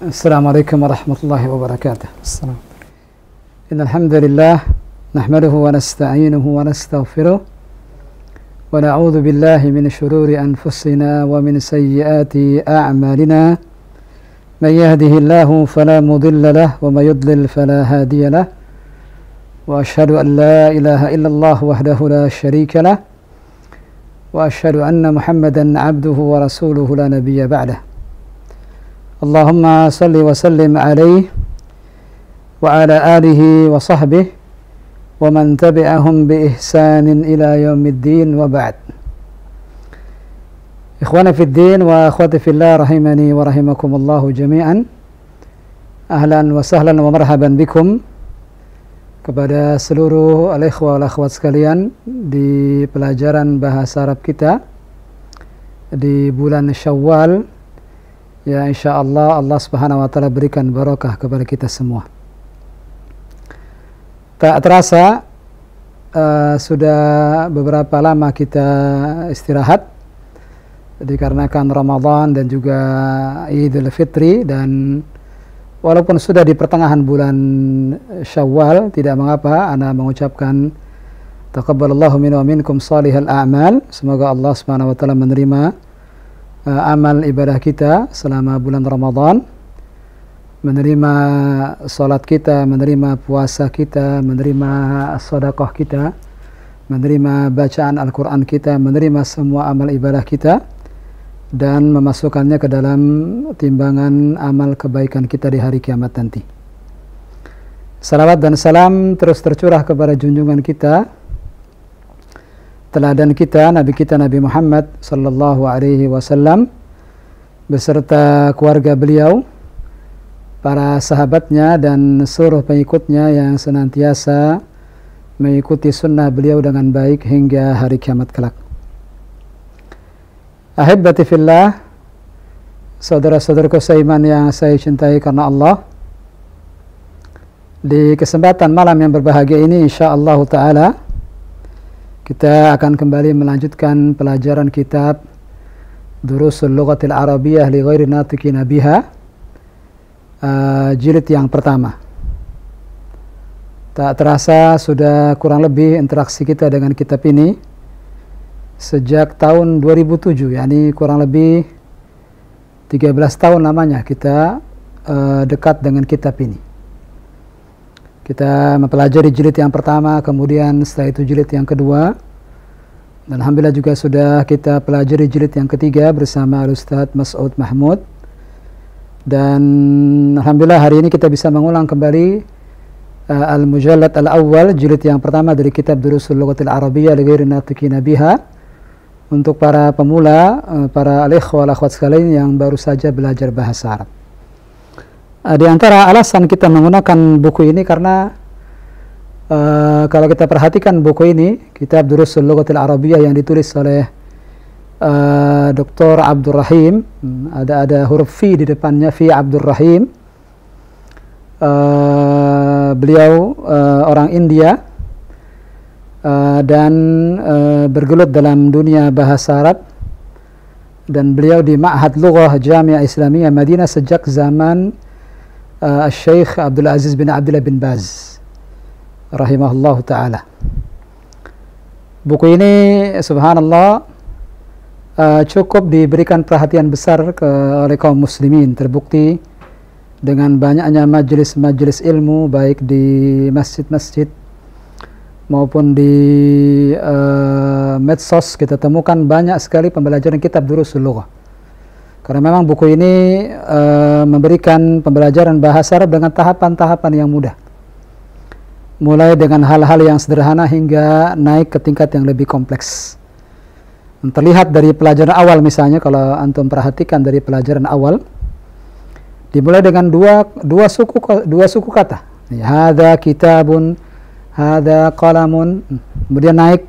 السلام عليكم ورحمة الله وبركاته. السلام. إن الحمد لله نحمده ونستعينه ونستغفره ونعوذ بالله من شرور أنفسنا ومن سيئات أعمالنا. من يهده الله فلا مضل له ومن يضلل فلا هادي له. وأشهد أن لا إله إلا الله وحده لا شريك له وأشهد أن محمدا عبده ورسوله لا نبي بعده. اللهم صل وسلم عليه وعلى آله وصحبه ومن تبعهم بإحسان إلى يوم الدين وبعد. إخوانا في الدين وأخواتي في الله رحمني ورحمكم الله جميعا. Ahlan wa sahlan wa marhaban bikum kepada seluruh al-ikhwa wal akhwat sekalian di pelajaran bahasa Arab kita di bulan Syawal. Ya, insyaallah Allah Subhanahu wa taala berikan barakah kepada kita semua. Tak terasa sudah beberapa lama kita istirahat dikarenakan Ramadan dan juga Idul Fitri, dan walaupun sudah di pertengahan bulan Syawal, tidak mengapa ana mengucapkan taqabbalallahu minna wa minkum salihal a'mal. Semoga Allah Subhanahu wa taala menerima amal ibadah kita selama bulan Ramadan, menerima salat kita, menerima puasa kita, menerima sedekah kita, menerima bacaan Al-Quran kita, menerima semua amal ibadah kita, dan memasukkannya ke dalam timbangan amal kebaikan kita di hari kiamat nanti. Salawat dan salam terus tercurah kepada junjungan kita, teladan kita, Nabi Muhammad sallallahu alaihi wasallam beserta keluarga beliau, para sahabatnya dan seluruh pengikutnya yang senantiasa mengikuti sunnah beliau dengan baik hingga hari kiamat kelak. Ahibbati fillah, saudara-saudaraku seiman yang saya cintai karena Allah, di kesempatan malam yang berbahagia ini insyaallah taala kita akan kembali melanjutkan pelajaran kitab Durusul Lughatil Arabiyyah li Ghairi Natiqina Biha, jilid yang pertama. Tak terasa sudah kurang lebih interaksi kita dengan kitab ini sejak tahun 2007, yakni kurang lebih 13 tahun lamanya kita dekat dengan kitab ini. Kita mempelajari jilid yang pertama, kemudian setelah itu jilid yang kedua, dan alhamdulillah juga sudah kita pelajari jilid yang ketiga bersama Al-Ustadz Mas'ud Mahmud. Dan alhamdulillah hari ini kita bisa mengulang kembali Al-Mujallad Al-Awwal, jilid yang pertama dari kitab Durusul Lughatil Arabiyyah li Ghairi Natiqina Biha, untuk para pemula, para al-ikhwa wal akhwat sekalian yang baru saja belajar bahasa Arab. Di antara alasan kita menggunakan buku ini karena kalau kita perhatikan buku ini, kitab Durusul Lughatil Arabiyyah yang ditulis oleh Dr. Abdul Rahim, ada huruf fi di depannya, fi Abdul Rahim. Beliau orang India dan bergelut dalam dunia bahasa Arab, dan beliau di Ma'had Lughah Jami'ah Islamiyah Madinah sejak zaman Syekh Abdul Aziz bin Abdullah bin Baz rahimahullah ta'ala. Buku ini subhanallah cukup diberikan perhatian besar oleh kaum muslimin, terbukti dengan banyaknya majelis-majelis ilmu baik di masjid-masjid maupun di medsos. Kita temukan banyak sekali pembelajaran kitab Durusul Lughah, karena memang buku ini memberikan pembelajaran bahasa Arab dengan tahapan-tahapan yang mudah, mulai dengan hal-hal yang sederhana hingga naik ke tingkat yang lebih kompleks. Terlihat dari pelajaran awal, misalnya kalau antum perhatikan dari pelajaran awal, dimulai dengan dua suku kata. Hadza kitabun, hadza qalamun, kemudian naik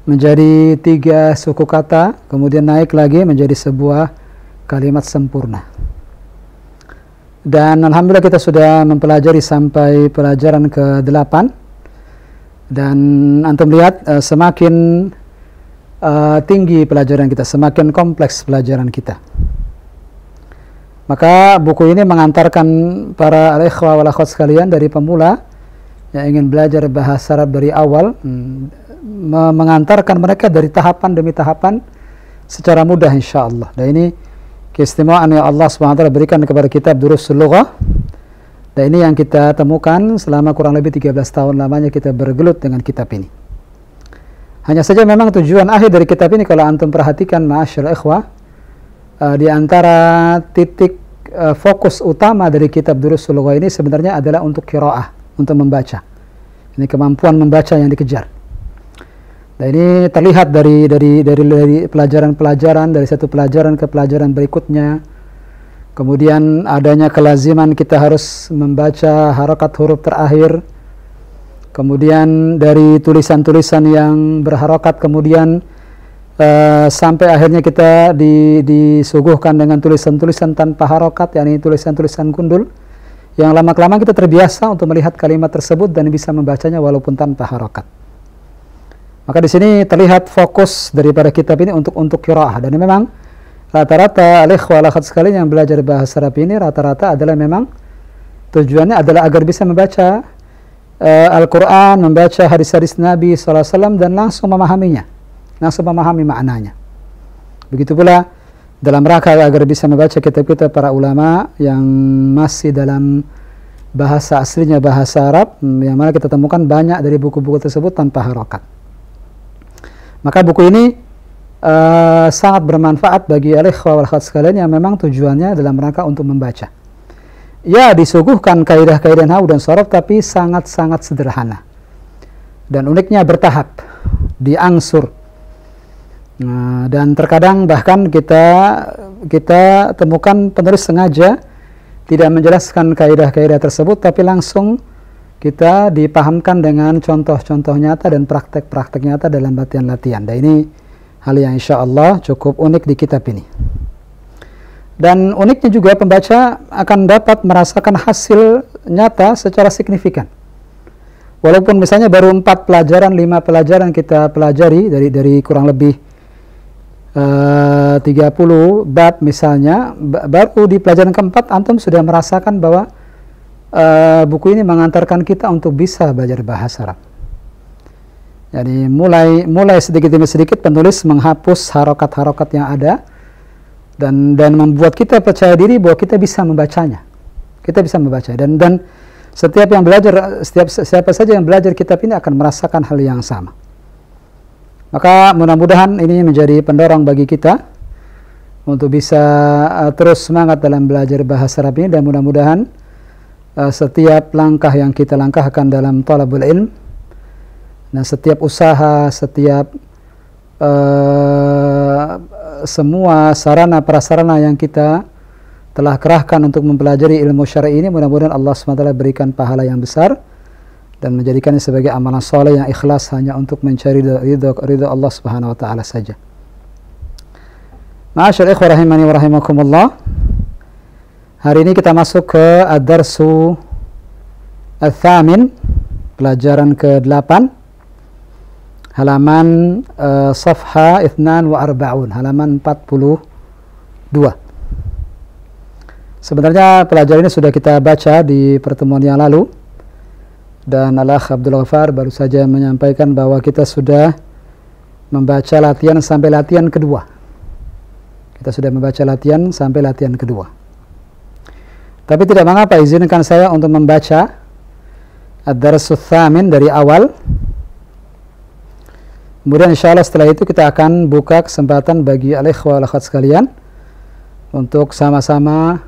menjadi 3 suku kata, kemudian naik lagi menjadi sebuah kalimat sempurna. Dan alhamdulillah kita sudah mempelajari sampai pelajaran ke-8, dan antum lihat semakin tinggi pelajaran kita, semakin kompleks pelajaran kita. Maka buku ini mengantarkan para al-ikhwah wal akhwat sekalian dari pemula yang ingin belajar bahasa Arab dari awal, mengantarkan mereka dari tahapan demi tahapan secara mudah insyaallah. Dan ini keistimewaan yang Allah SWT berikan kepada kitab Durusul Lughah. Dan ini yang kita temukan selama kurang lebih 13 tahun lamanya kita bergelut dengan kitab ini. Hanya saja memang tujuan akhir dari kitab ini kalau antum perhatikan ma'asyiral ikhwah, di antara titik fokus utama dari kitab Durusul Lughah ini sebenarnya adalah untuk qiraah, untuk membaca. Ini kemampuan membaca yang dikejar. Dan ini terlihat dari pelajaran-pelajaran, dari satu pelajaran ke pelajaran berikutnya. Kemudian adanya kelaziman kita harus membaca harakat huruf terakhir. Kemudian dari tulisan-tulisan yang berharokat, kemudian sampai akhirnya kita disuguhkan dengan tulisan-tulisan tanpa harokat, yakni tulisan-tulisan gundul, yang lama-kelamaan kita terbiasa untuk melihat kalimat tersebut dan bisa membacanya walaupun tanpa harokat. Maka di sini terlihat fokus daripada kitab ini untuk qiraah. Dan memang rata-rata al-ikhwah al-akhwat sekalian yang belajar bahasa Arab ini rata-rata adalah memang tujuannya adalah agar bisa membaca Al-Quran, membaca hadis-hadis Nabi SAW dan langsung memahaminya, langsung memahami maknanya. Begitu pula dalam rangka agar bisa membaca kitab-kitab para ulama yang masih dalam bahasa aslinya bahasa Arab, yang mana kita temukan banyak dari buku-buku tersebut tanpa harokat. Maka buku ini sangat bermanfaat bagi al-ikhwah wal akhwat sekalian yang memang tujuannya dalam rangka untuk membaca. Ya, disuguhkan kaidah-kaidah nahwu dan shoraf, tapi sangat-sangat sederhana. Dan uniknya bertahap, diangsur. Nah, dan terkadang bahkan kita temukan penulis sengaja tidak menjelaskan kaidah-kaidah tersebut, tapi langsung kita dipahamkan dengan contoh-contoh nyata dan praktek-praktek nyata dalam latihan-latihan. Dan ini hal yang insya Allah cukup unik di kitab ini. Dan uniknya juga pembaca akan dapat merasakan hasil nyata secara signifikan. Walaupun misalnya baru 4 pelajaran, 5 pelajaran kita pelajari dari kurang lebih 30 bab misalnya, baru di pelajaran keempat antum sudah merasakan bahwa buku ini mengantarkan kita untuk bisa belajar bahasa Arab. Jadi mulai sedikit demi sedikit penulis menghapus harokat-harokat yang ada dan membuat kita percaya diri bahwa kita bisa membacanya. Kita bisa membaca dan setiap yang belajar, siapa saja yang belajar kitab ini akan merasakan hal yang sama. Maka mudah-mudahan ini menjadi pendorong bagi kita untuk bisa terus semangat dalam belajar bahasa Arab ini, dan mudah-mudahan setiap langkah yang kita langkahkan dalam thalabul ilm, nah setiap usaha, setiap semua sarana prasarana yang kita telah kerahkan untuk mempelajari ilmu syar'i ini, mudah-mudahan Allah SWT berikan pahala yang besar dan menjadikannya sebagai amalan soleh yang ikhlas hanya untuk mencari ridha Allah Subhanahu wa taala saja. Ma'asyar ikhwah rahimani wa rahimakumullah. Hari ini kita masuk ke ad-darsu al-thamin, pelajaran ke-8, halaman safha 42, halaman 42. Sebenarnya pelajaran ini sudah kita baca di pertemuan yang lalu, dan Al-Akh Abdul Ghaffar baru saja menyampaikan bahwa kita sudah membaca latihan sampai latihan kedua. Kita sudah membaca latihan sampai latihan kedua. Tapi tidak mengapa, izinkan saya untuk membaca ad-darsu tsamin dari awal. Kemudian insyaallah setelah itu kita akan buka kesempatan bagi al-ikhwah wal-akhwat sekalian untuk sama-sama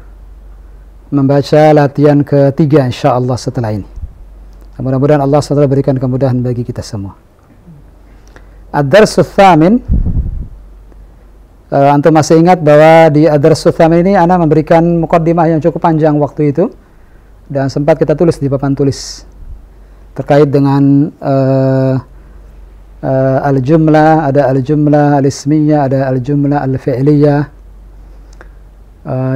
membaca latihan ketiga insyaallah setelah ini. Mudah-mudahan Allah SWT berikan kemudahan bagi kita semua. Ad-darsu tsamin, antum masih ingat bahwa di ad-darsu tsamin ini ana memberikan muqaddimah yang cukup panjang waktu itu, dan sempat kita tulis di papan tulis terkait dengan al-jumlah, ada al-jumlah al-ismiyah, ada al-jumlah al-fi'liyah,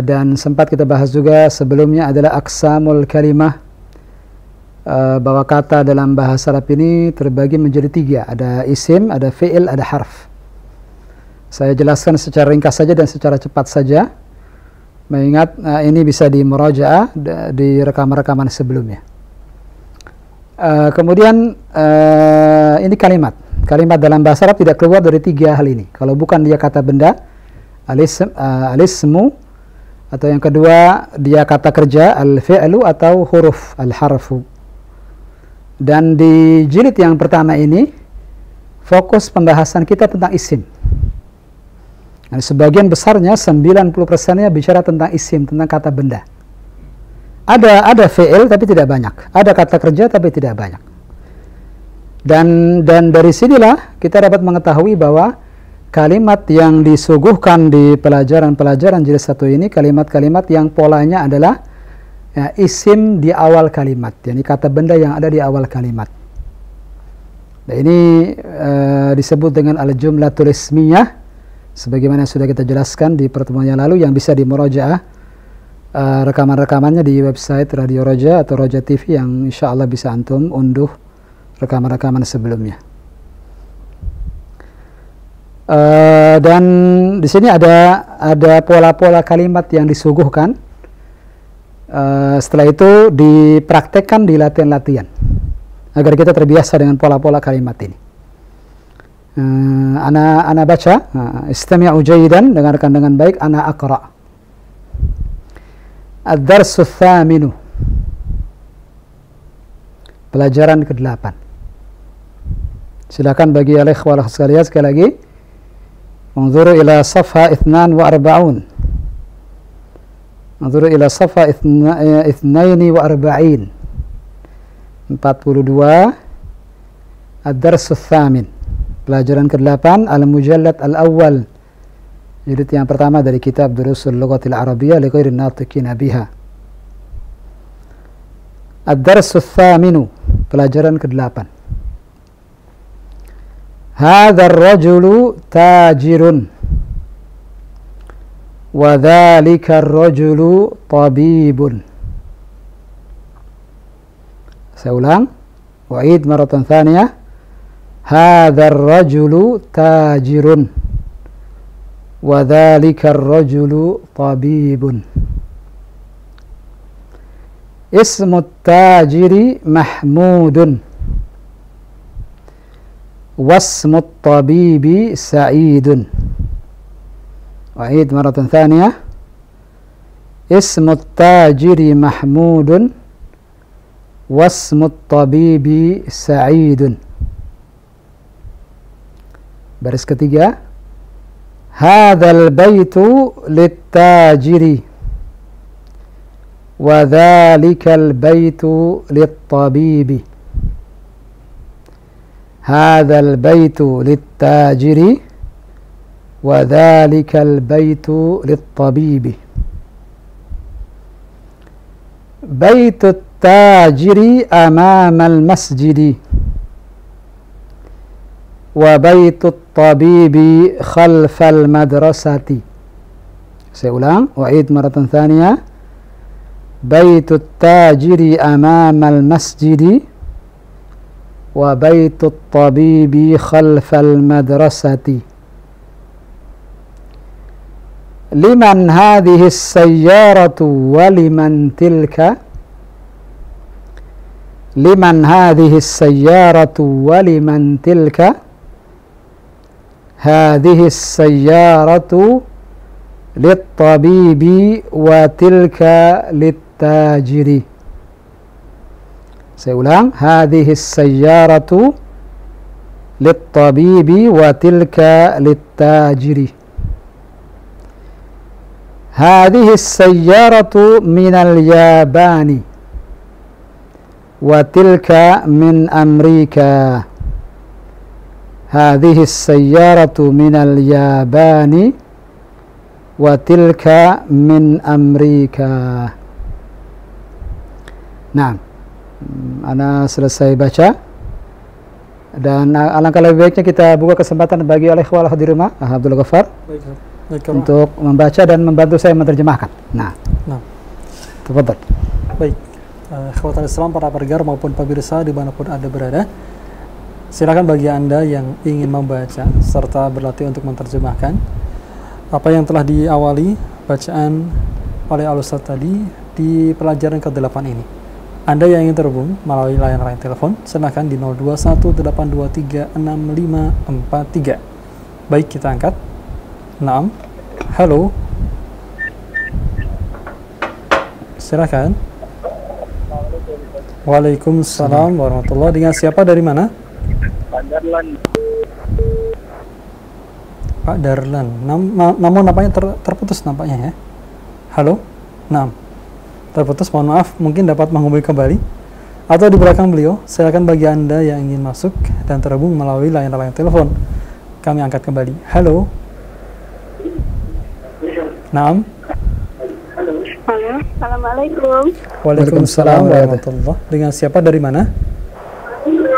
dan sempat kita bahas juga sebelumnya adalah aqsamul kalimah, bahwa kata dalam bahasa Arab ini terbagi menjadi 3, ada isim, ada fi'il, ada harf. Saya jelaskan secara ringkas saja dan secara cepat saja Mengingat ini bisa dimurajaah di rekaman-rekaman sebelumnya. Kemudian ini kalimat dalam bahasa Arab tidak keluar dari 3 hal ini. Kalau bukan dia kata benda, al-ismu, atau yang kedua dia kata kerja, al-fi'lu, atau huruf, al-harfu. Dan di jilid yang pertama ini fokus pembahasan kita tentang isim. Dan sebagian besarnya 90%-nya bicara tentang isim, tentang kata benda. Ada fi'il tapi tidak banyak, ada kata kerja tapi tidak banyak. Dan dari sinilah kita dapat mengetahui bahwa kalimat yang disuguhkan di pelajaran jilid 1 ini kalimat-kalimat yang polanya adalah isim di awal kalimat, yakni kata benda yang ada di awal kalimat. Nah, ini disebut dengan al-jumlatul ismiyah, sebagaimana sudah kita jelaskan di pertemuan yang lalu, yang bisa dimurajaah rekaman-rekamannya di website Radio Roja atau Roja TV, yang insya Allah bisa antum unduh rekaman-rekaman sebelumnya. Dan di sini ada pola-pola kalimat yang disuguhkan. Setelah itu dipraktekkan di latihan-latihan agar kita terbiasa dengan pola-pola kalimat ini. Ana baca, istami'u jayidan, dengarkan dengan baik. Ana aqra. Ad-darsu tsaminu, pelajaran ke-8. Silakan bagi al-ikhwah sekalian sekali lagi. Unzuru ila safha 42. Unzuru ila safha 42. 42. Ad-darsu tsamin, pelajaran ke-8, al-mujallad al-awwal, jilid yang pertama dari kitab Durusul Lughatil Arabiyyah li ghairi natiqina biha. Ad-darsu tsaminu, pelajaran ke-8. Hadzal rajulu tajirun wa dzalika ar-rajulu tabibun. Saya ulang, wa'id maratan tsaniyah. Hadzal rajulu tajirun wa dzalika ar-rajulu tabibun. Ismu tajiri Mahmudun wasmu tabibi Sa'idun. Wa'id maratan thaniyah. Ismu tajiri Mahmudun wasmu tabibi Sa'idun. Baris ketiga. Hadzal baitu lit-tajiri wa dzalikal baitu lit-tabibi. Hadzal baitu lit-tajiri wa dzalikal baitu lit-tabibi. Baitut tajiri amamal masjidi wa baitut tabibi khalfal madrasati. Saya ulang, wa'id maratan thaniyah. Baitut tajiri amamal masjidi wa baitut tabibi khalfal madrasati. Liman hadhihi as-sayyaratu wa liman tilka. Liman hadhihi as-sayyaratu wa liman tilka. Hadhihi as-sayyaratu lit-tabibi wa tilka lit-tajiri. Saya ulang, hadhihi as-sayyaratu lit-tabibi wa tilka lit-tajiri. Hadhihi as-sayyaratu minal Yabani wa tilka min Amerika. Hadhihi as-sayyaratu minal Yabani wa tilka min Amerika. Nah, ana selesai baca, dan alangkah lebih baiknya kita buka kesempatan bagi al-ikhwah di rumah, Abdul Ghaffar, untuk membaca dan membantu saya menerjemahkan. Nah. Tafadhal. Baik, ikhwatul Islam, para pendengar maupun pemirsa dimanapun Anda berada, silakan bagi Anda yang ingin membaca serta berlatih untuk menerjemahkan apa yang telah diawali bacaan oleh Al-Ustaz tadi di pelajaran ke-8 ini. Anda yang ingin terhubung melalui layanan telepon, silakan di 0218236543. Baik, kita angkat. Naam. Halo. Silakan. Waalaikumsalam warahmatullahi. Dengan siapa, dari mana? Pak Darlan. Pak Darlan. Namun nampaknya terputus nampaknya ya. Halo. Naam. Terputus, mohon maaf, mungkin dapat menghubungi kembali atau di belakang beliau. Silakan bagi Anda yang ingin masuk dan terhubung melalui layanan telepon, kami angkat kembali. Halo. Naam. Halo, assalamualaikum. Waalaikumsalam warahmatullahi. Dengan siapa, dari mana?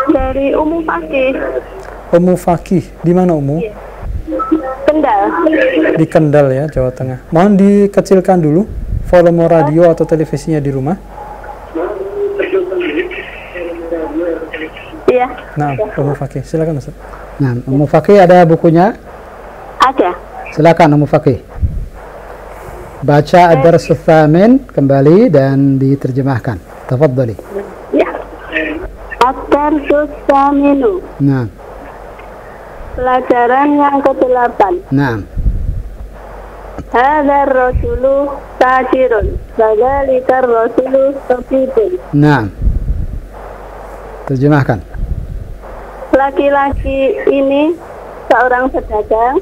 Dari Umu Fakih. Umu Fakih. Di mana Umu? Kendal. Di Kendal ya, Jawa Tengah. Mohon dikecilkan dulu volume radio atau televisinya di rumah. Iya. Nah, Umu Fakih, silakan Ustaz. Nah, Umu Fakih ada bukunya? Ada. Silakan Umu Fakih. Baca Ad-Dars Ats-Tsamin kembali dan diterjemahkan. Tafadhali. Ya. Ad-Dars Ats-Tsaminu. Nah, Pelajaran yang ke-8. nah. Hadzal rasulu tajirun, dzalika rasulu tabibun. Nah. Terjemahkan. Laki-laki ini seorang pedagang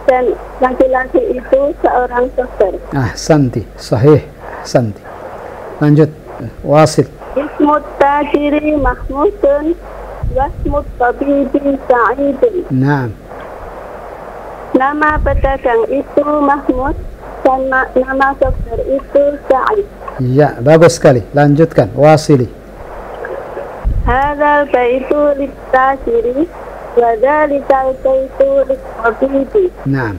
dan laki-laki itu seorang dokter. Ahsanti, sahih, ahsanti. Lanjut, wasil. Ismut tajiri mahmudun wasmut tabibi sa'idun. Nah, Nama pedagang itu Mahmud dan nama dokter itu Sa'id. ya, bagus sekali. Lanjutkan, wasili. Hadzal baitu lit-tajiri wa dzalikal baitu lit-tabibi. Nah,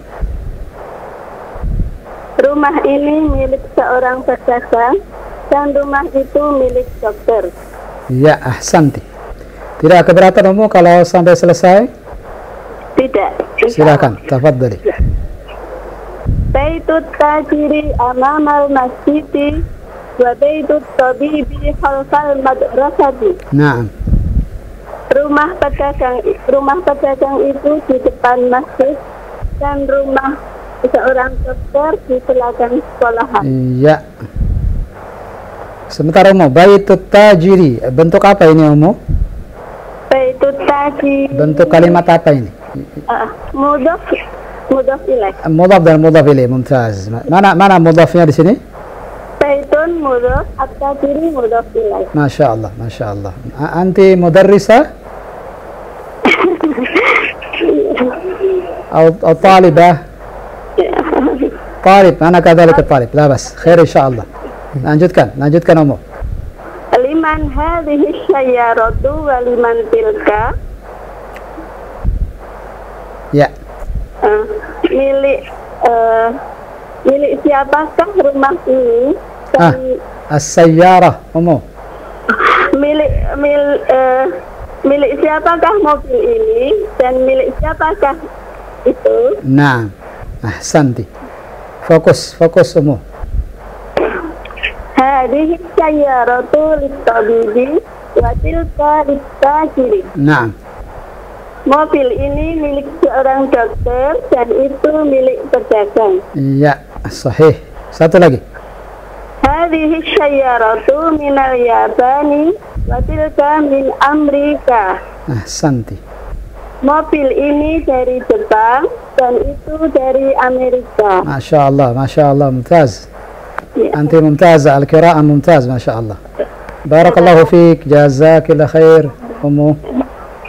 Rumah ini milik seorang pedagang dan rumah itu milik dokter. ya, ahsanti. Tidak keberatan Umu kalau sampai selesai? Tidak. Silakan, tafadhali. Baitut tajiri amamal masjidi wa baitut tabibi khalfal madrasati. Nah, Rumah pedagang itu di depan masjid dan rumah seorang dokter di belakang sekolahan. iya. Sebentar Umu, baitut tajiri. Bentuk apa ini Umu? Baitut tajiri. Bentuk kalimat apa ini? Mudhaf ilaih. Mudhaf dan mudhaf ilaih, mumtaz. Mana mudhafnya di sini? Baitun mudhaf, at-tajiri mudhaf ilaih. Masya Allah, Masya Allah. Anti mudarrisa? أو طالبة طالب أنا كذلك طالب لا بس خير إن شاء الله lanjutkan Umu. Liman hadhihi syayyaratu wa liman tilka. Ya. Milik siapakah rumah ini? As-sayyarah Umu. Milik siapakah mobil ini dan milik siapakah itu? Nah, ahsanti. Fokus Umu. Hadhihi sayyaratu lit-tabibi wa tilka lit-tajiri. Nah. Mobil ini milik seorang dokter dan itu milik pedagang. Iya, sahih. Satu lagi. Hadhihi sayyaratu minal Yabani wa tilka min Amerika. Ahsanti. Mobil ini dari Jepang dan itu dari Amerika. Masya Allah, mumtaz. Ya. Anti mumtaz, al-qira'ah mumtaz, Masya Allah. Barakallahu fiik, jazakillah khair, Umu.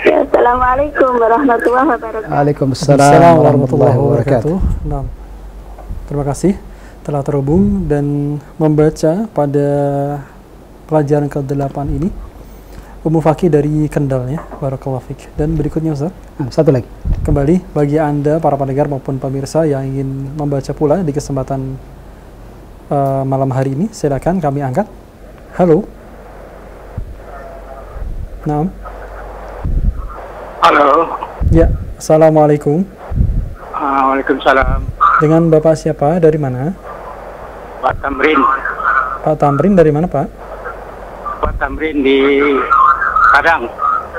Assalamualaikum warahmatullahi wabarakatuh. Waalaikumsalam warahmatullahi wabarakatuh. Nah, terima kasih telah terhubung dan membaca pada pelajaran ke-8 ini. Umu Fakih dari Kendal ya, barakallahu fiik. Dan berikutnya Ustaz, Satu lagi. kembali bagi Anda para pendengar maupun pemirsa yang ingin membaca pula di kesempatan malam hari ini, silakan kami angkat. Halo. Naam. Halo. Ya, assalamualaikum. Waalaikumsalam. Dengan Bapak siapa? Dari mana? Pak Tamrin. Pak Tamrin dari mana Pak? Pak Tamrin di Padang.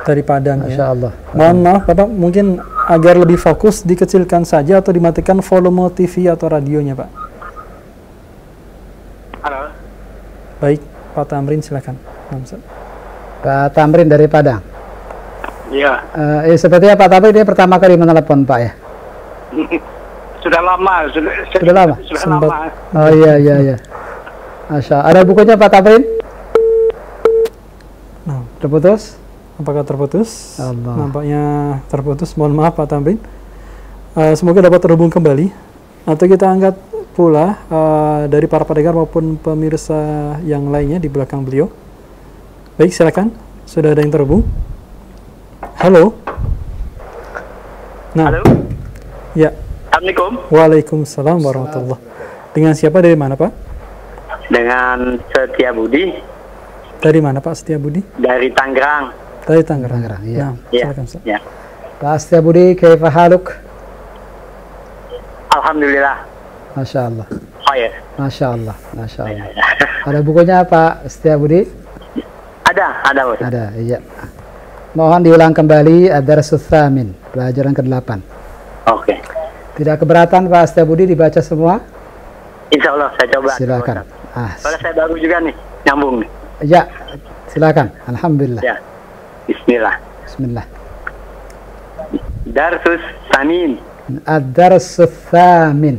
Dari Padang Masya ya. Allah. Mohon maaf Bapak, mungkin agar lebih fokus dikecilkan saja atau dimatikan volume TV atau radionya Pak. Halo. Baik, Pak Tamrin silakan. Nah, Ustaz. Pak Tamrin dari Padang. Iya. Sepertinya Pak Tamrin dia pertama kali menelepon Pak ya. Sudah lama. Sudah lama? Sudah Sempat. lama. Oh iya. Masya. Ada bukunya Pak Tamrin? Nah, Terputus? apakah terputus? Allah. Nampaknya terputus. Mohon maaf Pak Tamrin. Semoga dapat terhubung kembali. Atau kita angkat pula dari para pendengar maupun pemirsa yang lainnya di belakang beliau. Baik, silakan. Sudah ada yang terhubung. Halo. Nah, Halo. ya. Assalamualaikum. Waalaikumsalam warahmatullah. Dengan siapa, dari mana Pak? Dengan Setia Budi Dari mana Pak Setia Budi? dari Tangerang. Dari Tangerang. Tangerang, iya. Nah, Iya. silakan Ustaz. Ya. Pak Setia Budi, kaifa haluk? Alhamdulillah. Masya Allah. Oh ya. Masya Allah. Masya Allah. Ada bukunya Pak Setia Budi? Ada Bos. Ada, iya. Mohon diulang kembali Ad-Darsus Tsamin, pelajaran ke-8. Oke. Tidak keberatan Pak Setia Budi dibaca semua? Insya Allah saya coba. Silakan. Soalnya saya baru juga nih nyambung nih. Ya, silakan. Alhamdulillah. Ya. Bismillah. Bismillah. Darsus Samin. Ad-Darsus Tsamin.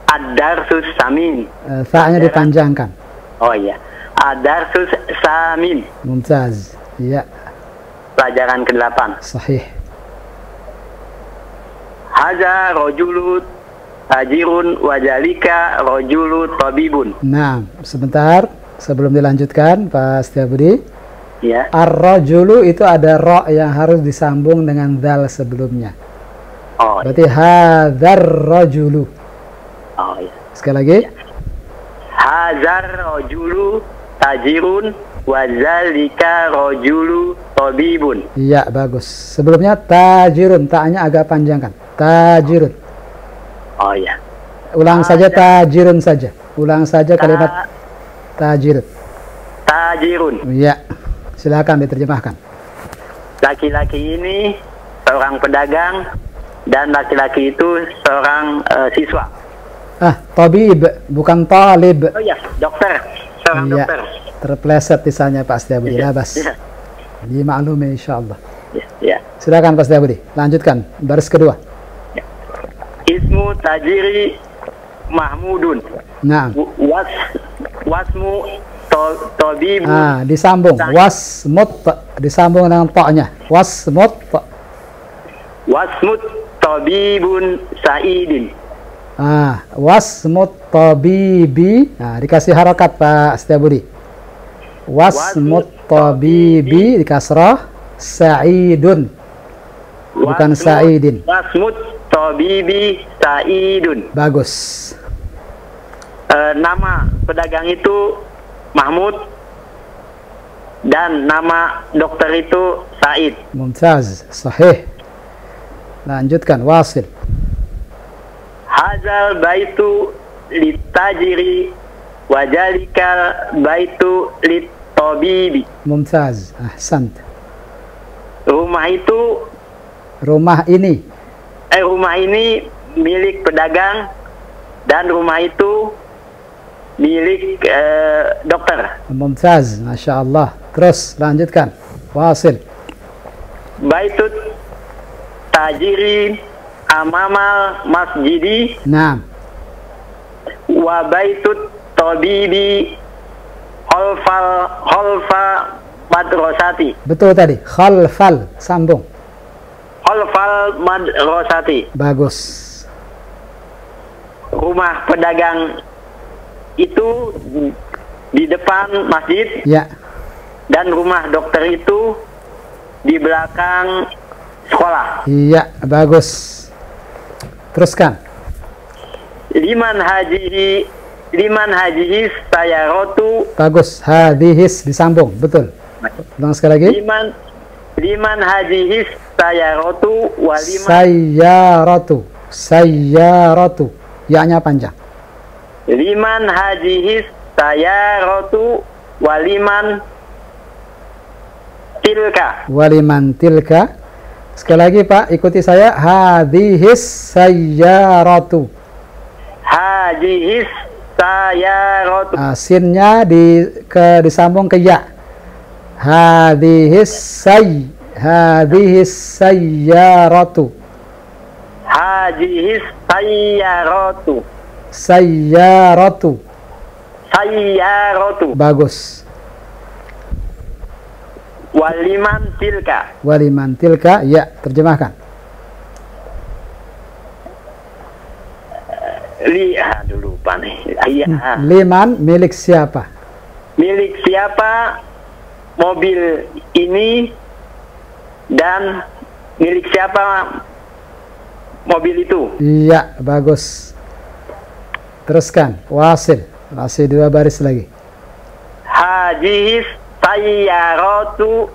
Ad-Darsus Samin. Fa-nya dipanjangkan. Oh iya. Ad-Darsus Samin. Mumtaz. Iya, Pelajaran ke-8. sahih. Haza rojulu tajirun wajalika rojulu tabibun. Nah, sebentar sebelum dilanjutkan Pak Setia Budi. Ya. Ar-rajulu itu ada ro yang harus disambung dengan dal sebelumnya. Oh, Berarti hadzar rajulu. oh iya. Sekali lagi. Hazar rojulu tajirun wazalika rojulu tabibun. Iya, bagus. Sebelumnya tajirun, ta-nya agak panjangkan. Tajirun. Oh iya. Ulang saja tajirun saja. Ulang saja kalimat tajirun. Tajirun. Iya. Silakan diterjemahkan. Laki-laki ini seorang pedagang dan laki-laki itu seorang siswa. Tabib, bukan talib. Oh iya, dokter. Seorang Iya. dokter. Terpleset lisannya Pak Setia Budi. Iya. Labas. Iya. Dimaklumi insyaallah. Iya. Iya. Silakan Pak Setia Budi. Lanjutkan baris kedua. Ismu tajiri Mahmudun. Nah, Wasmu tabibu. disambung. Wasmut, disambung dengan ta-nya. Wasmut. Wasmut tabibun Saidin. Wasmut tabibi. Dikasih harokat Pak Setia Budi. Wasmut tabibi dikasrah Sa'idun. Bukan Sa'idin. Wasmut tabibi Saidun. Bagus. Nama pedagang itu Mahmud dan nama dokter itu Said. Mumtaz. Sahih. Lanjutkan. Wasil. Hazal baitu litajiri wajalikal baitu litabibi. Mumtaz. Ahsant. Rumah itu Rumah ini. rumah ini milik pedagang dan rumah itu milik dokter. Mumtaz. Masya Allah. Terus lanjutkan. Wasil. Baitut tajiri amamal masjidi Nah. wa baitut tabibi holfa madrasati. Betul tadi. Khalfal. Sambung. Holfal madrasati. Bagus. Rumah pedagang itu di depan masjid Ya. dan rumah dokter itu di belakang sekolah. Iya. Bagus. Teruskan. Liman hajihi sayarotu. Bagus. Hadihis disambung. Betul. Ulang sekali lagi. Liman hajihi sayarotu waliman Sayyaratu. Sayyaratu. Ya-nya panjang. liman hadhis sayaratu waliman tilka. Waliman tilka. Sekali lagi Pak, ikuti saya. Hadhis sayyaratu. Hadhis sayaratu. Sinnya disambung ke ya. Hadhis sayyaratu. Hadhis sayyaratu. Sayyaratu. Sayyaratu. Bagus. Waliman tilka. Waliman tilka, ya, terjemahkan. Dulu lupa nih. Iya. Liman, milik siapa? Milik siapa mobil ini dan milik siapa mobil itu? Iya, bagus. Teruskan, wasil. Masih 2 baris lagi. Hadhis sayyaratu.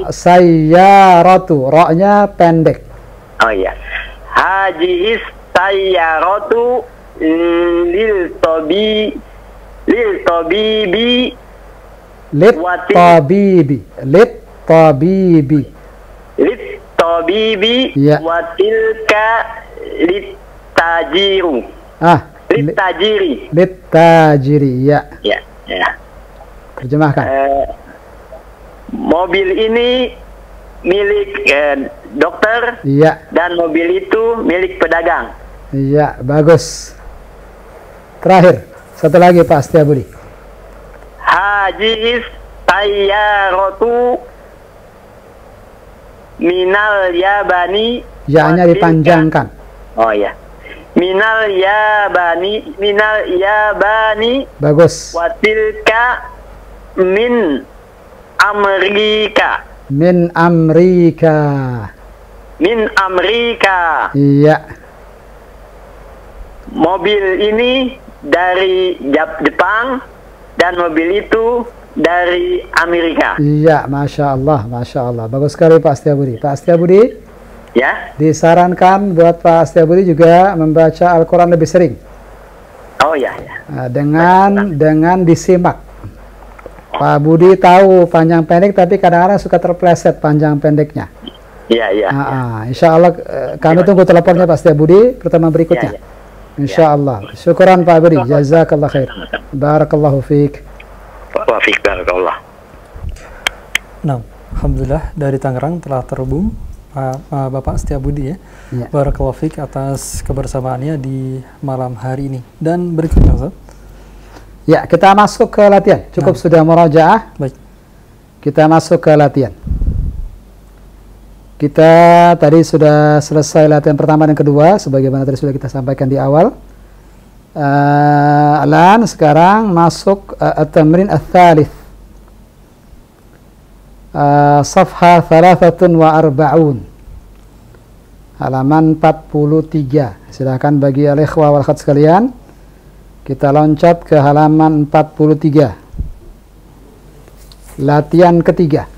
Sayyaratu. Ra-nya pendek. Oh iya. Hadhis sayyaratu lil tabibi Lit tabibi. Ya. watilka lit tajiru. Lit tajiri, ya. Ya, ya. Terjemahkan. Mobil ini milik dokter. Iya. Dan mobil itu milik pedagang. Iya, bagus. Terakhir, satu lagi Pak Setiabudi. Hadhis sayyaratu minal yabani. Ya-nya dipanjangkan. Oh iya. Minal yabani. Bagus. Watilka min Amerika. Min Amerika. Iya. Mobil ini dari Jepang dan mobil itu dari Amerika. Iya, Masya Allah, Masya Allah. Bagus sekali Pak Setiabudi. Pak Setiabudi, Ya. disarankan buat Pak Setiabudi juga membaca Al-Quran lebih sering. Oh ya, ya. Nah, dengan disimak. Pak Budi tahu panjang pendek, tapi kadang-kadang suka terpleset panjang pendeknya. Iya, iya. Insya Allah kami tunggu teleponnya Pak Setiabudi pertemuan berikutnya. Ya, ya. Insya Allah. Syukuran Pak Budi. Jazakallah khair. Barakallahu fiik. Wa fiik barakallah. Nah, alhamdulillah dari Tangerang telah terhubung Bapak Setiabudi ya. Ya. Barakallahu fiik atas kebersamaannya di malam hari ini. Dan berikutnya Ustaz. Ya, kita masuk ke latihan. Cukup sudah murajaah. Baik. Kita masuk ke latihan. Kita tadi sudah selesai latihan pertama dan kedua, sebagaimana tadi sudah kita sampaikan di awal. Alan sekarang masuk at-tamrin ats-tsalits. Safha 43. Halaman 43. Silakan bagi al-ikhwah wal akhwat sekalian. Kita loncat ke halaman 43. Latihan ketiga.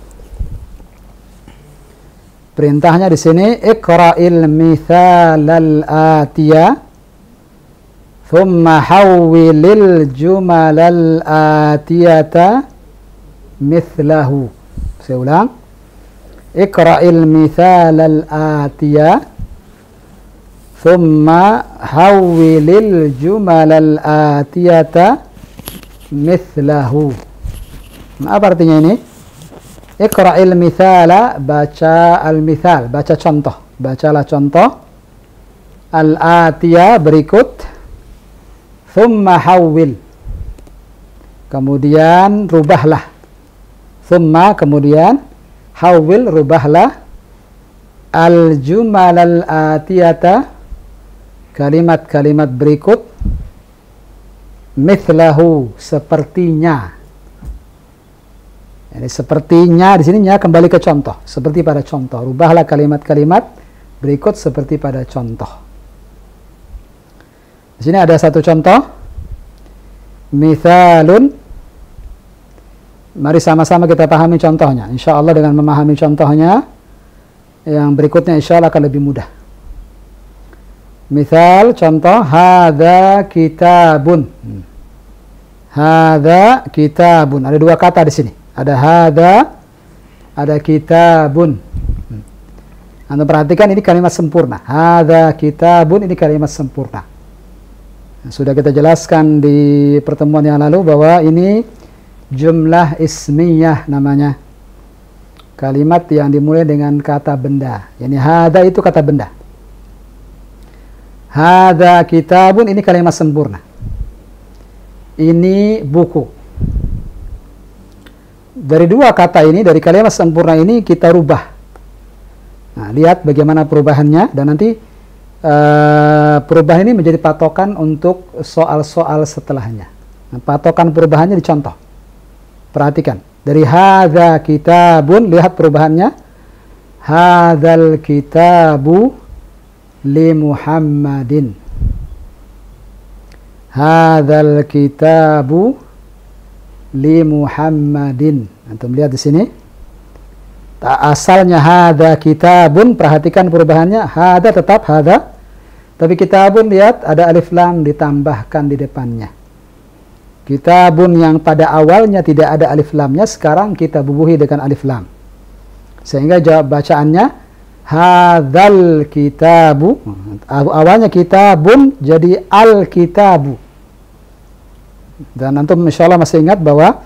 Perintahnya di sini iqra'il mithalal atiya thumma hawwilil jumalal atiyata mithlahu. Saya ulang. Iqra'il mithalal atiya thumma hawwilil jumalal atiyata mithlahu. Apa artinya ini? Iqra'il mithala, baca al-mithal, baca contoh. Bacalah contoh. Al-atiyah, berikut. Thumma hawwil. Kemudian rubahlah. Thumma, kemudian hawwil, rubahlah. Al-jumal al-atiyata, kalimat-kalimat berikut. Mithlahu, sepertinya. Ini sepertinya di sininya kembali ke contoh, seperti pada contoh. Rubahlah kalimat-kalimat berikut seperti pada contoh. Di sini ada satu contoh. Mithalun. Mari sama-sama kita pahami contohnya. Insya Allah dengan memahami contohnya, yang berikutnya insya Allah akan lebih mudah. Misal contoh hadza kitabun. Hadza kitabun. Ada dua kata di sini. Ada hadza, ada kitabun. Anda perhatikan ini kalimat sempurna. Hadza kitabun, ini kalimat sempurna. Sudah kita jelaskan di pertemuan yang lalu bahwa ini jumlah ismiyah namanya. Kalimat yang dimulai dengan kata benda. Yani hadza itu kata benda. Hadza kitabun, ini kalimat sempurna. Ini buku. Dari dua kata ini, dari kalimat sempurna ini kita rubah. Nah, lihat bagaimana perubahannya, dan nanti perubahan ini menjadi patokan untuk soal-soal setelahnya. Nah, patokan perubahannya dicontoh. Perhatikan. Dari hadza kitabun, lihat perubahannya. Hadzal kitabu li Muhammadin. Hadzal kitabu li Muhammadin. Antum lihat di sini. Asalnya hadza kitabun, perhatikan perubahannya. Hadza tetap hadza, tapi kitabun lihat ada alif lam ditambahkan di depannya. Kitabun yang pada awalnya tidak ada alif lamnya, sekarang kita bubuhi dengan alif lam. Sehingga jawab bacaannya hadzal kitabu. Awalnya kitabun jadi al kitabu. Dan antum insyaallah masih ingat bahwa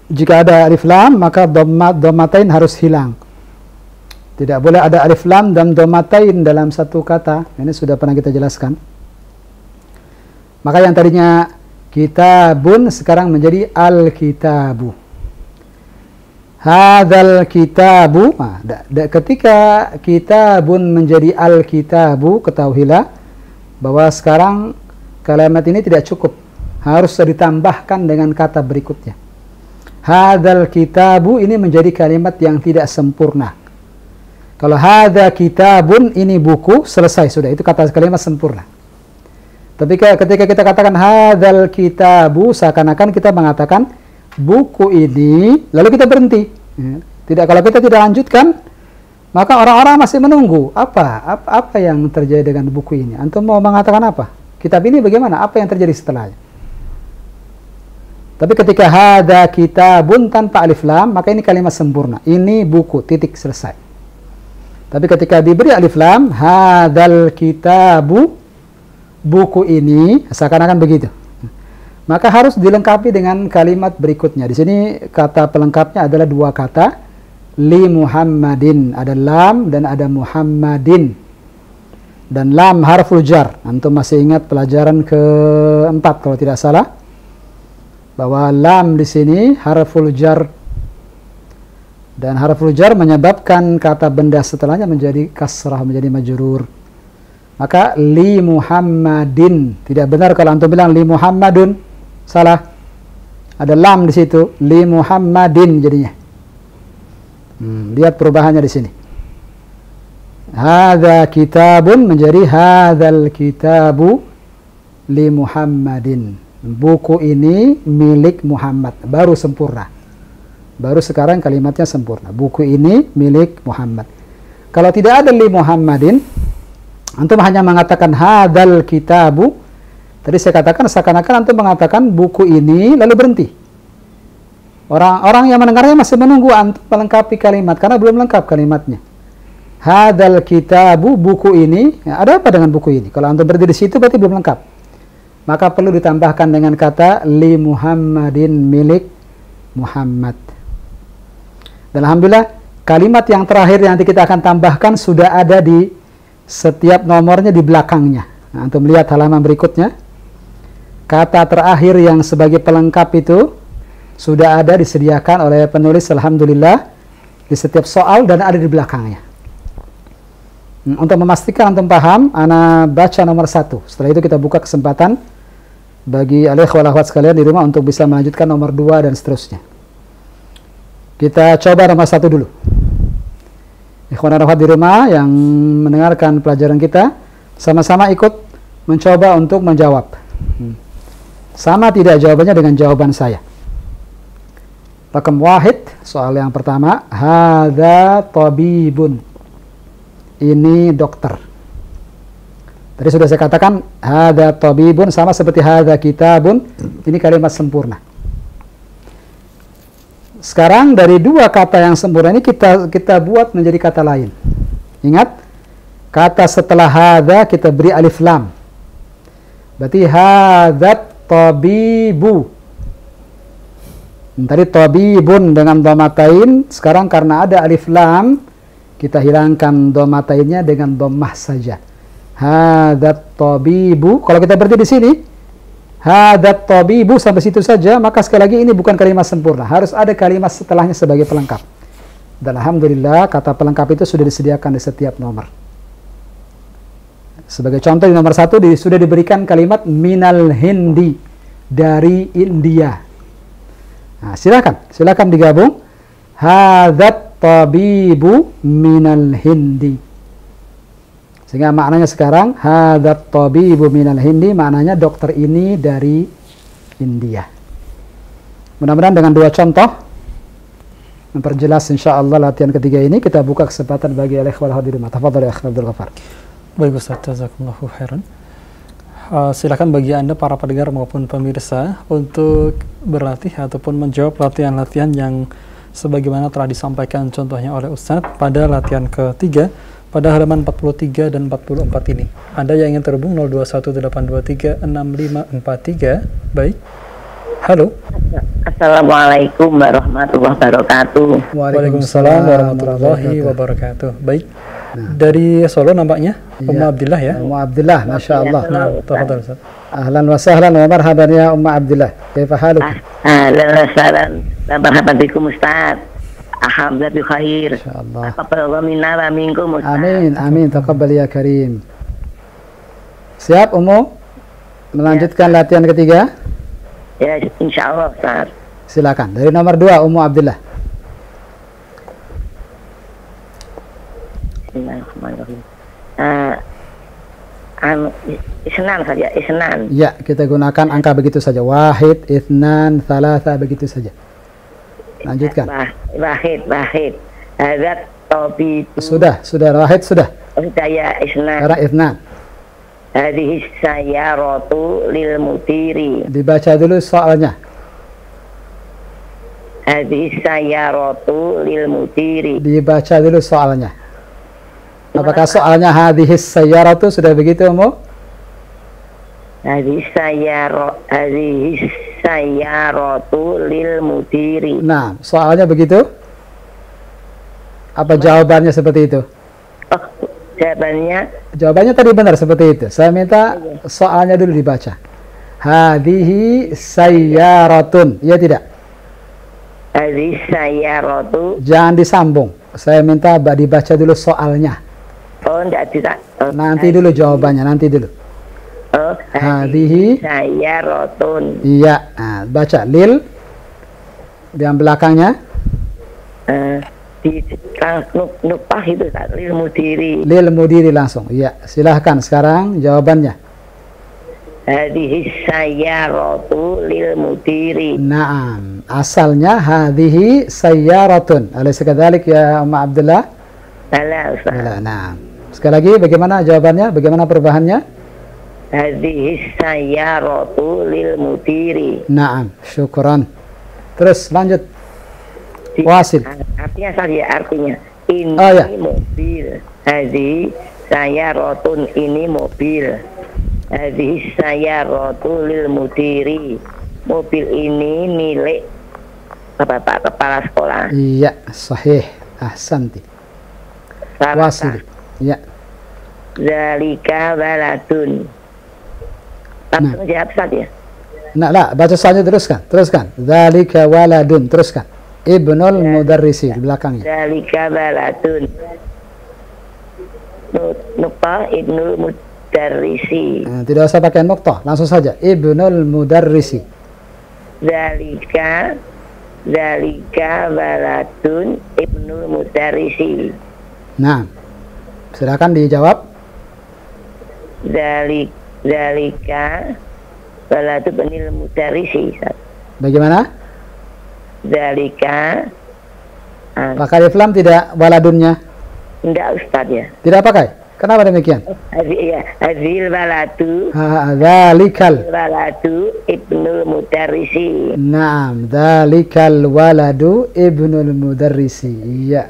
jika ada alif lam maka dhammatain harus hilang. Tidak boleh ada alif lam dan dhammatain dalam satu kata. Ini sudah pernah kita jelaskan. Maka yang tadinya kitabun sekarang menjadi al-kitabu. Hadzal kitabu. Nah, ketika kitabun menjadi al-kitabu, ketahuilah bahwa sekarang kalimat ini tidak cukup. Harus ditambahkan dengan kata berikutnya. Hadzal kitabu ini menjadi kalimat yang tidak sempurna. Kalau hadza kitabun ini buku, selesai sudah, itu kata kalimat sempurna. Tapi ketika kita katakan hadzal kitabu, seakan-akan kita mengatakan buku ini, lalu kita berhenti. Tidak, kalau kita tidak lanjutkan, maka orang-orang masih menunggu. Apa yang terjadi dengan buku ini? Antum mau mengatakan apa? Kitab ini bagaimana? Apa yang terjadi setelahnya? Tapi ketika hadza kitabun tanpa alif lam, maka ini kalimat sempurna. Ini buku, titik, selesai. Tapi ketika diberi alif lam, hadzal kitabu, buku ini, seakan-akan begitu. Maka harus dilengkapi dengan kalimat berikutnya. Di sini kata pelengkapnya adalah dua kata, li Muhammadin, ada lam dan ada Muhammadin. Dan lam harful jar. Antum masih ingat pelajaran keempat kalau tidak salah, bahwa lam di sini harful jar, dan harful jar menyebabkan kata benda setelahnya menjadi kasrah, menjadi majrur. Maka li Muhammadin, tidak benar kalau antum bilang li Muhammadun, salah. Ada lam di situ, li Muhammadin jadinya. Lihat perubahannya di sini. Hadza kitabun menjadi hadzal kitabu li Muhammadin. Buku ini milik Muhammad, baru sempurna. Baru sekarang kalimatnya sempurna. Buku ini milik Muhammad. Kalau tidak ada li Muhammadin, antum hanya mengatakan hadzal kitabu. Tadi saya katakan seakan-akan antum mengatakan buku ini lalu berhenti. Orang-orang yang mendengarnya masih menunggu antum melengkapi kalimat karena belum lengkap kalimatnya. Hadzal kitabu, buku ini. Ya, ada apa dengan buku ini? Kalau antum berhenti di situ berarti belum lengkap. Maka perlu ditambahkan dengan kata li Muhammadin, milik Muhammad. Dan alhamdulillah kalimat yang terakhir yang nanti kita akan tambahkan sudah ada di setiap nomornya di belakangnya. Nah, antum lihat halaman berikutnya. Kata terakhir yang sebagai pelengkap itu sudah ada disediakan oleh penulis, alhamdulillah, di setiap soal dan ada di belakangnya. Untuk memastikan antum paham, ana baca nomor 1. Setelah itu kita buka kesempatan bagi ikhwah wal akhwat sekalian di rumah untuk bisa melanjutkan nomor 2 dan seterusnya. Kita coba nomor 1 dulu. Ikhwan dan akhwat di rumah yang mendengarkan pelajaran kita, sama-sama ikut mencoba untuk menjawab. Sama tidak jawabannya dengan jawaban saya. Rakam wahid, soal yang pertama, hadza tabibun. Ini dokter. Tadi sudah saya katakan hadza tabibun sama seperti hadza kitabun, ini kalimat sempurna. Sekarang dari dua kata yang sempurna ini kita buat menjadi kata lain. Ingat, kata setelah hadza kita beri alif lam. Berarti hadzat tabibu. Tadi tabibun dengan dhamatain, sekarang karena ada alif lam kita hilangkan dhamatain-nya dengan dhammah saja. Hadzat tabibu. Kalau kita berhenti di sini, hadzat tabibu sampai situ saja, maka sekali lagi ini bukan kalimat sempurna. Harus ada kalimat setelahnya sebagai pelengkap. Dan alhamdulillah kata pelengkap itu sudah disediakan di setiap nomor. Sebagai contoh di nomor 1 sudah diberikan kalimat minal hindi, dari India. Nah, silakan digabung. Hadzat tabibu minal hindi. Sehingga maknanya sekarang hadzat tabibu minal hindi, maknanya dokter ini dari India. Mudah-mudahan dengan dua contoh memperjelas insyaallah latihan ketiga ini. Kita buka kesempatan bagi al-ikhwal hadirin. Tafadhal ya Akhi Abdul Ghaffar. Baik Ustaz, jazakumullahu khairan. Silakan bagi Anda para pendengar maupun pemirsa untuk berlatih ataupun menjawab latihan-latihan yang sebagaimana telah disampaikan contohnya oleh Ustaz pada latihan ketiga pada halaman 43 dan 44 ini. Anda yang ingin terhubung 0218236543. Baik. Halo. Assalamualaikum warahmatullahi wabarakatuh. Waalaikumsalam warahmatullahi wabarakatuh. Baik. Dari Solo nampaknya, Ummu Abdillah ya. Ummu Abdillah, Masya Allah. Nah, tafadhal Ustaz. Ahlan wa sahlan wa marhaban ya Ummu Abdillah. Kaifa halukum? Ahlan wa sahlan wa marhaban bikum Ustaz. Alhamdulillah bi khair. Insyaallah. Taqabbal minna wa minkum Ustaz. Amin, amin. Taqabbal ya Karim. Siap Ummu? Melanjutkan latihan ketiga? Ya, insyaallah Ustaz. Silakan. Dari nomor 2 Ummu Abdillah. Bismillahirrahmanirrahim. Isnan saja, isnan. Ya, kita gunakan angka begitu saja. Wahid, itsnan, tsalatsa, begitu saja. Lanjutkan. Wahid. Hadzat tabib. Sudah, wahid sudah. Saya isnan. Sekarang itsnan. Hadhihi sayyaratu lil mudiri. Dibaca dulu soalnya. Hadhihi sayyaratu lil mudiri. Dibaca dulu soalnya. Apakah soalnya hadhis sayyaratu sudah begitu, Ummu? Hadhis sayyaratu lil mudiri. Nah, soalnya begitu? Apa jawabannya seperti itu? Oh, Jawabannya tadi benar seperti itu. Saya minta soalnya dulu dibaca. Hadhihi sayyaratun. Ya tidak? Hadhis sayyaratu. Jangan disambung. Saya minta dibaca dulu soalnya. Oh, tidak. Oh, nanti dulu jawabannya, nanti dulu. Oh, hadhihi sayyaratun. Iya, nah, baca lil yang belakangnya. Di nupah itu lil mudiri. Lil mudiri langsung. Iya, silahkan sekarang jawabannya. Hadhihi sayyaratu lil mudiri. Naam, asalnya hadhihi sayyaratun. Alaysa kadzalik ya Ummu Abdullah? Salah, Ustaz. Nah, sekali lagi bagaimana jawabannya? Bagaimana perubahannya? Hadhihi sayyaratu lil mudiri. Naam, syukran. Terus lanjut. Wasil. Artinya saja, artinya ini mobil. Hadhihi sayyaratun, ini mobil. Hadhihi sayyaratu lil mudiri. Mobil ini milik Bapak Kepala Sekolah. Iya, sahih. Ahsanti. Wasil. Ya. Zalika waladun. Langsung jawab saja. Nah, lah, baca soalnya teruskan. Zalika waladun, teruskan. Ibnul mudarrisi di belakangnya. Zalika waladun. Nuqta ibnul mudarrisi. Nah, tidak usah pakai nuqta, langsung saja. Ibnul mudarrisi. Zalika waladun ibnul mudarrisi. Nah, silakan dijawab. Zalika waladun ibnul mudarrisi. Bagaimana? Zalika. Pakai alif lam tidak waladunnya? Tidak, Ustaz ya. Tidak pakai? Kenapa demikian? Hadhil waladu. Dzalikal Waladu ibnul mudarrisi. Naam, dzalikal waladu ibnul mudarrisi. Iya.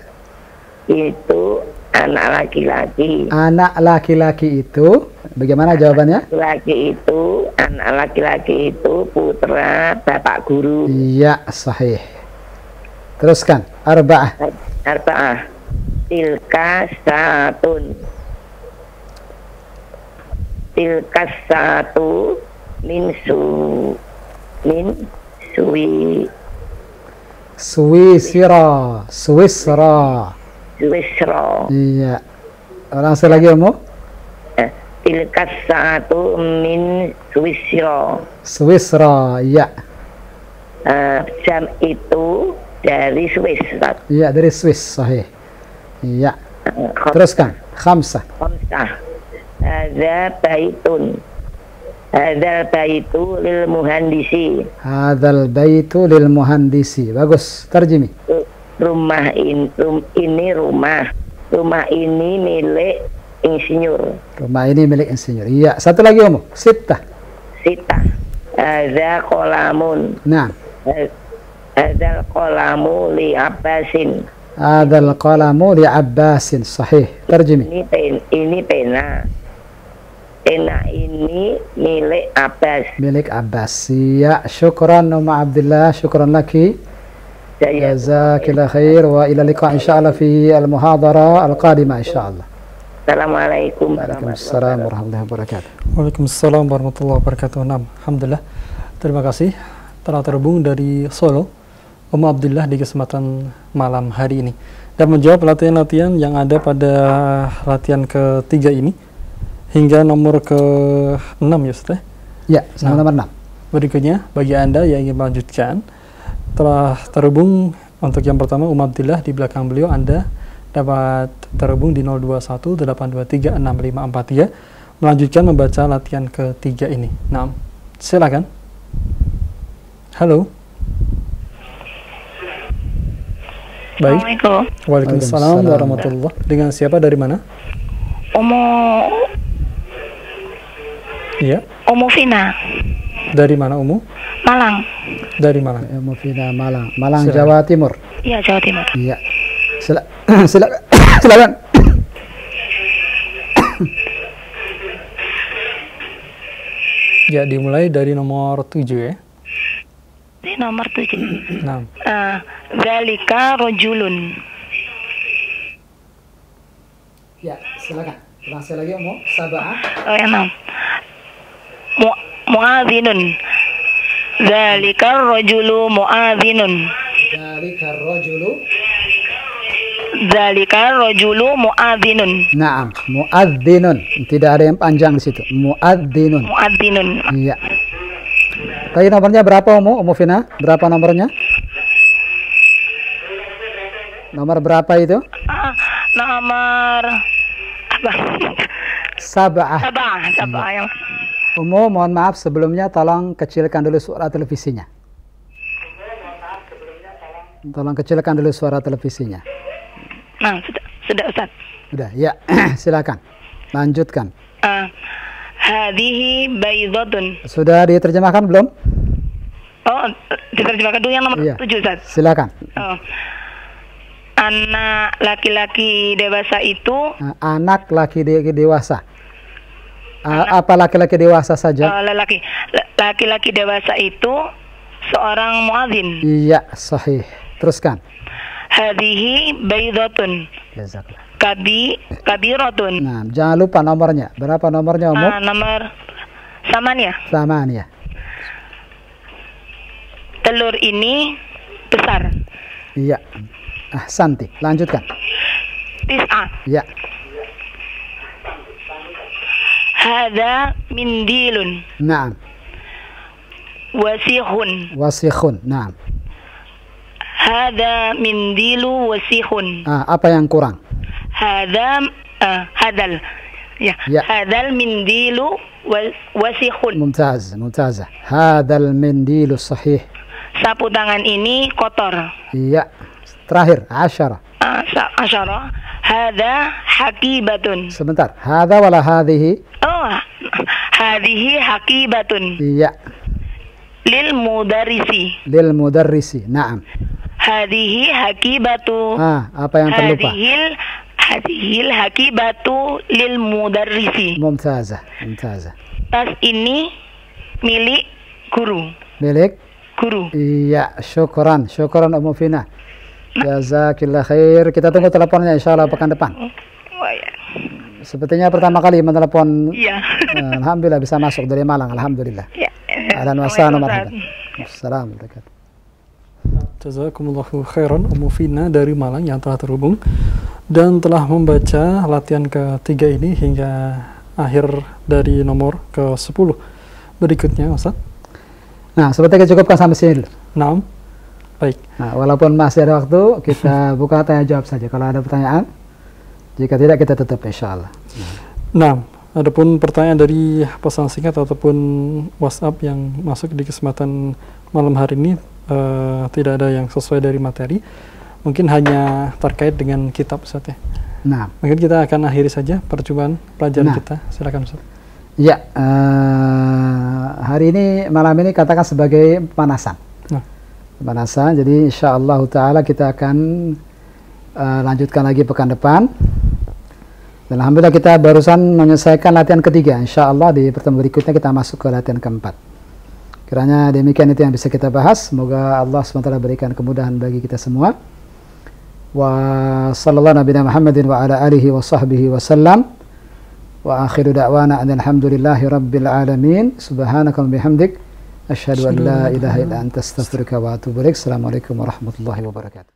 Itu anak laki-laki. Anak laki-laki itu, bagaimana jawabannya? Laki itu, anak laki-laki itu putra bapak guru. Iya, sahih. Teruskan. Arba'ah. Arba'ah. Tilka satun. Tilka satu min suwi Swisra. Iya. Ulang sekali lagi, Umu. Tilka satu min Swisra. Iya. Jam itu dari Swiss. Iya, dari Swiss, sahih. Iya. Teruskan. Khamsah. Hadza baitun. Hadzal baitu lil muhandisi. Hadzal baitu lil muhandisi. Bagus. Terjemi. Rumah ini rumah. Rumah ini milik insinyur. Rumah ini milik insinyur. Iya. Satu lagi, Umu. Sittah. Hadza qolamun. Nah. Hadzal qolamu li Abbasin. Hadzal qalamu li Abbasin. Sahih. Terjemi. Ini pena. Pena ini milik Abbas. Milik Abbas. Iya. Syukran Ummu Abdillah. Syukran laki. Jazakillah khair. Wa ila liqa insyaallah fi al-muhadara al-qadimah insyaallah. Assalamualaikum Waalaikumsalam warahmatullahi wabarakatuh. Waalaikumsalam warahmatullahi wabarakatuh. Alhamdulillah. Terima kasih telah terhubung dari Solo, Ummu Abdillah, di kesempatan malam hari ini dan menjawab latihan-latihan yang ada pada latihan ketiga ini hingga nomor ke-6 ya Ustaz. Ya, sampai nomor 6. Berikutnya bagi Anda yang ingin melanjutkan telah terhubung untuk yang pertama Ummu Abdillah, di belakang beliau Anda dapat terhubung di 0218236543 melanjutkan membaca latihan ketiga ini. Nah, silakan. Halo. Baik. Assalamualaikum. Waalaikumsalam warahmatullahi. Dengan siapa, dari mana? Iya. Umu Vina. Dari mana Umu? Malang. Dari Malang. Umu Vina Malang. Malang, Silakan. Jawa Timur. Iya, Jawa Timur. Iya. Silakan. Silakan. Ya, dimulai dari nomor 7 ya. Di nomor 7. Nah. Zalika rojulun. Ya, silakan. Ulang sekali lagi, Umu. Sab'ah. Oh ya, 6. Mu'adzinun. Zalika rojulu mu'adzinun. Zalika rojulu mu'adzinun. Naam, mu'adzinun. Tidak ada yang panjang di situ. Mu'adzinun. Mu'adzinun. Iya. Tadi nomornya berapa, Umu Vina? Berapa nomornya? Nomor berapa itu? Nomor apa? Sab'ah. Sab'ah yang. Umu, mohon maaf sebelumnya tolong kecilkan dulu suara televisinya. Tolong kecilkan dulu suara televisinya. Nah, sudah Ustaz. Sudah, ya. Silakan. Lanjutkan. Hadihi baydotun. Sudah diterjemahkan belum? Oh, diterjemahkan dulu yang nomor 7, Ustaz. Silakan. Oh. Anak laki-laki dewasa itu. Anak laki-laki dewasa. Apa laki-laki dewasa saja? Laki-laki dewasa itu seorang muadzin. Iya, sahih. Teruskan. Hadihi baydotun. Jazakallah. Kabiratun. Nah, jangan lupa nomornya. Berapa nomornya, Umu? Nomor Samaniyah. Samaniyah. Telur ini besar. Iya. Santi. Lanjutkan. Tis'ah. Iya. Hada mindilun. Naam. Wasihun. Wasikhun. Naam. Hada mindilu wasihun. Apa yang kurang? Hadal. Ya. Hadal mindilu wasihun. Mumtaz. Hadal mindilu sahih. Sapu tangan ini kotor. Iya. Terakhir, 10. 10. Hada hakibatun. Sebentar. Hada wala hadhihi? Oh, hadhihi hakibatun. Iya. Lil mudarrisi. Lil mudarrisi. Naam. Hadhihi hakibatu. Apa yang terlupa? Hadhil hakibatu lil mudarrisi. Mumtazah. Mumtazah. Tas ini milik guru. Milik guru. Iya, syukran. Syukran Ummu Fina. Jazakillah khair. Kita tunggu teleponnya insyaallah pekan depan. Oh, ya. Sepertinya pertama kali menelpon. Iya. Alhamdulillah bisa masuk dari Malang. Alhamdulillah. Ya. Ahlan wa sahlan marhaban. Assalamualaikum. Jazakumullahu khairan Ummu Fina dari Malang yang telah terhubung dan telah membaca latihan ketiga ini hingga akhir dari nomor ke-10. Berikutnya Ustaz. Nah, seperti kita cukupkan sampai sini dulu. Naam. Baik. Nah, walaupun masih ada waktu, kita buka tanya jawab saja kalau ada pertanyaan. Jika tidak, kita tutup insyaallah. Nah, adapun pertanyaan dari pesan singkat ataupun WhatsApp yang masuk di kesempatan malam hari ini tidak ada yang sesuai dari materi. Mungkin hanya terkait dengan kitab Ustaz ya. Nah, mungkin kita akan akhiri saja percobaan pelajaran kita. Silakan Ustaz. Ya, hari ini malam ini katakan sebagai pemanasan. Pemanasan. Jadi insyaallah taala kita akan lanjutkan lagi pekan depan. Dan alhamdulillah kita barusan menyelesaikan latihan ketiga. Insyaallah di pertemuan berikutnya kita masuk ke latihan keempat. Kiranya demikian itu yang bisa kita bahas. Semoga Allah SWT berikan kemudahan bagi kita semua. Wa sallallahu nabiyana Muhammadin wa ala alihi wa sahbihi wa sallam. Wa akhiru da'wana alhamdulillahi rabbil alamin. Subhanakallahumma bihamdik asyhadu an la ilaha illa anta astaghfiruka wa atubu ilaik. Assalamualaikum warahmatullahi wabarakatuh.